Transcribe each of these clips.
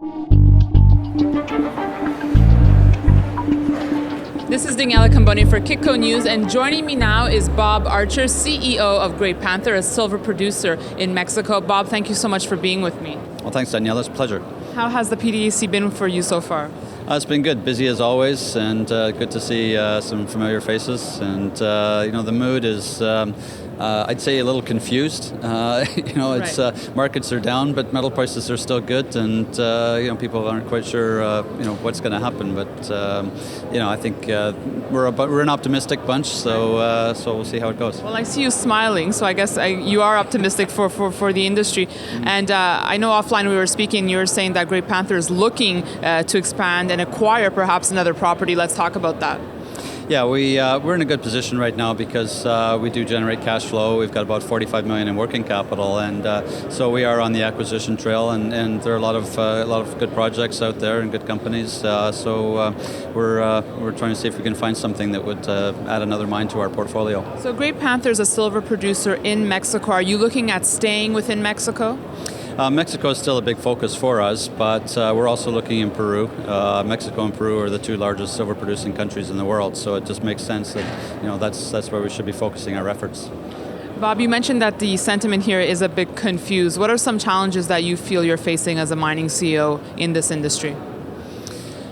This is Daniela Cambone for Kitco News, and joining me now is Bob Archer, CEO of Great Panther, a silver producer in Mexico. Bob, thank you so much for being with me. Well, thanks, Daniela. It's a pleasure. How has the PDAC been for you so far? It's been good, busy as always, and good to see some familiar faces. And the mood is, I'd say, a little confused. It's markets are down, but metal prices are still good, and people aren't quite sure, what's going to happen. But I think we're an optimistic bunch, so we'll see how it goes. Well, I see you smiling, so I guess you are optimistic for the industry. Mm-hmm. And I know offline we were speaking. You were saying that Great Panther is looking to expand and acquire perhaps another property. Let's talk about that. Yeah, we're in a good position right now because we do generate cash flow. We've got about $45 million in working capital, and so we are on the acquisition trail. And there are a lot of good projects out there and good companies. So we're trying to see if we can find something that would add another mine to our portfolio. So Great Panther is a silver producer in Mexico. Are you looking at staying within Mexico? Mexico is still a big focus for us, but we're also looking in Peru. Mexico and Peru are the two largest silver producing countries in the world, so it just makes sense that that's where we should be focusing our efforts. Bob, you mentioned that the sentiment here is a bit confused. What are some challenges that you feel you're facing as a mining CEO in this industry?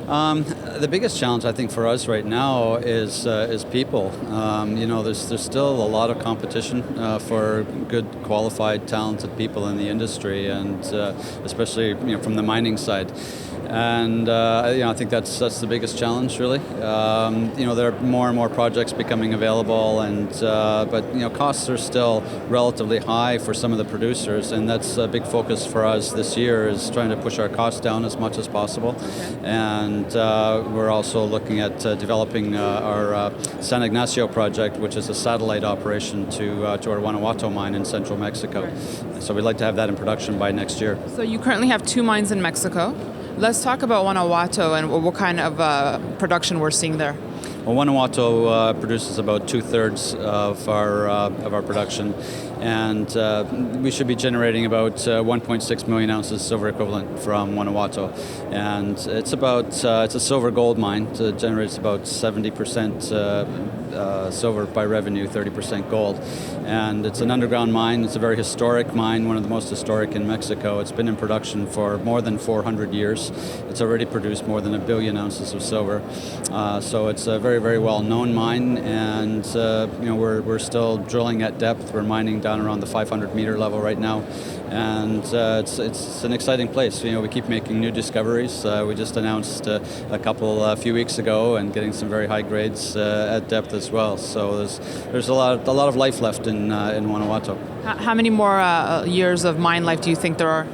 The biggest challenge, I think, for us right now is people. There's still a lot of competition for good, qualified, talented people in the industry, and especially from the mining side. And I think that's the biggest challenge, really. There are more and more projects becoming available, but costs are still relatively high for some of the producers, and that's a big focus for us this year, is trying to push our costs down as much as possible. And we're also looking at developing our San Ignacio project, which is a satellite operation to our Guanajuato mine in central Mexico. So we'd like to have that in production by next year. So you currently have 2 mines in Mexico. Let's talk about Guanajuato and what kind of production we're seeing there. Well, Guanajuato produces about 2/3 of our production, and we should be generating about 1.6 million ounces silver equivalent from Guanajuato. And it's a silver gold mine. It generates about 70% silver by revenue, 30% gold. And it's an underground mine. It's a very historic mine, one of the most historic in Mexico. It's been in production for more than 400 years. It's already produced more than 1 billion ounces of silver. So it's a very, very well-known mine, and we're still drilling at depth. We're mining down around the 500-meter level right now, and it's an exciting place. We keep making new discoveries. We just announced a few weeks ago, and getting some very high grades at depth as well. So there's a lot of life left in Guanajuato. How many more years of mine life do you think there are?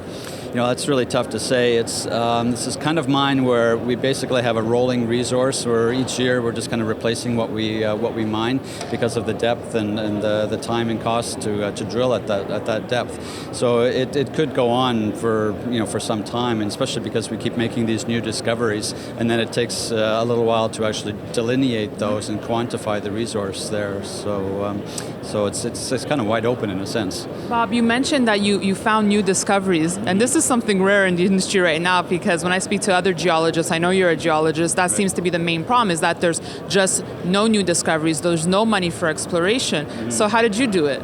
That's really tough to say. It's this is kind of mine where we basically have a rolling resource, where each year we're just kind of replacing what we mine because of the depth and the time and cost to drill at that depth. So it could go on for some time, and especially because we keep making these new discoveries, and then it takes a little while to actually delineate those and quantify the resource there. So it's kind of wide open in a sense. Bob, you mentioned that you found new discoveries, and this is something rare in the industry right now, because when I speak to other geologists, I know you're a geologist, that seems to be the main problem, is that there's just no new discoveries, there's no money for exploration. Mm-hmm. So how did you do it?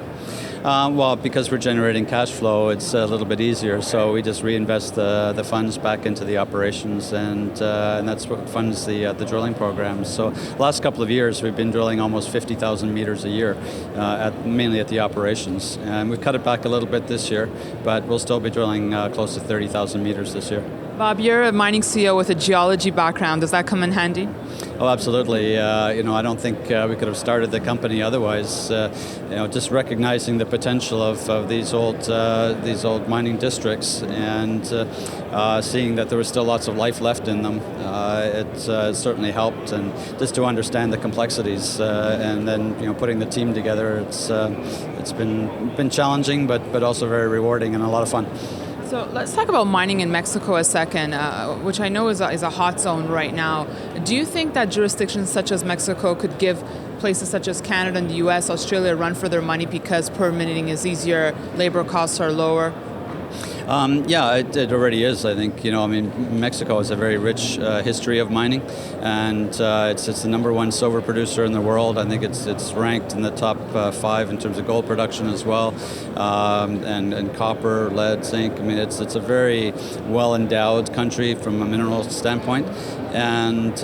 Well, because we're generating cash flow, it's a little bit easier. So we just reinvest the funds back into the operations, and that's what funds the drilling programs. So last couple of years, we've been drilling almost 50,000 meters a year, mainly at the operations. And we've cut it back a little bit this year, but we'll still be drilling close to 30,000 meters this year. Bob, you're a mining CEO with a geology background. Does that come in handy? Oh, absolutely. I don't think we could have started the company otherwise. Just recognizing the potential of these old mining districts, and seeing that there was still lots of life left in them, it certainly helped. And just to understand the complexities, and then putting the team together, it's been challenging, but also very rewarding and a lot of fun. So let's talk about mining in Mexico a second, which I know is a hot zone right now. Do you think that jurisdictions such as Mexico could give places such as Canada and the US, Australia a run for their money because permitting is easier, labor costs are lower? Yeah, it already is. I think Mexico has a very rich history of mining, and it's the number one silver producer in the world. I think it's ranked in the top 5 in terms of gold production as well, and copper, lead, zinc. I mean, it's a very well endowed country from a mineral standpoint, and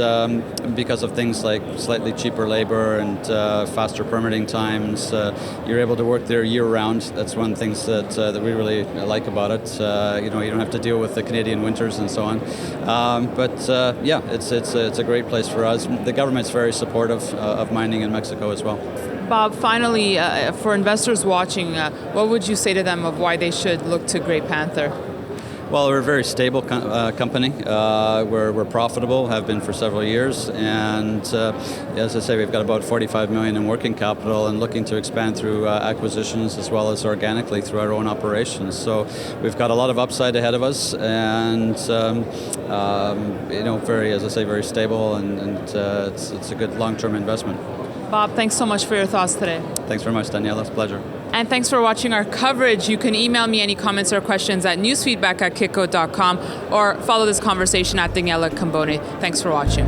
because of things like slightly cheaper labor and faster permitting times, you're able to work there year round. That's one of the things that we really like about it. You don't have to deal with the Canadian winters and so on. But it's a great place for us. The government's very supportive of mining in Mexico as well. Bob, finally, for investors watching, what would you say to them of why they should look to Great Panther? Well, we're a very stable company. We're profitable, have been for several years, and as I say, we've got about $45 million in working capital and looking to expand through acquisitions as well as organically through our own operations. So we've got a lot of upside ahead of us, and very stable, and it's a good long-term investment. Bob, thanks so much for your thoughts today. Thanks very much, Daniela. It's a pleasure. And thanks for watching our coverage. You can email me any comments or questions at newsfeedback@kitco.com or follow this conversation at Daniela Cambone. Thanks for watching.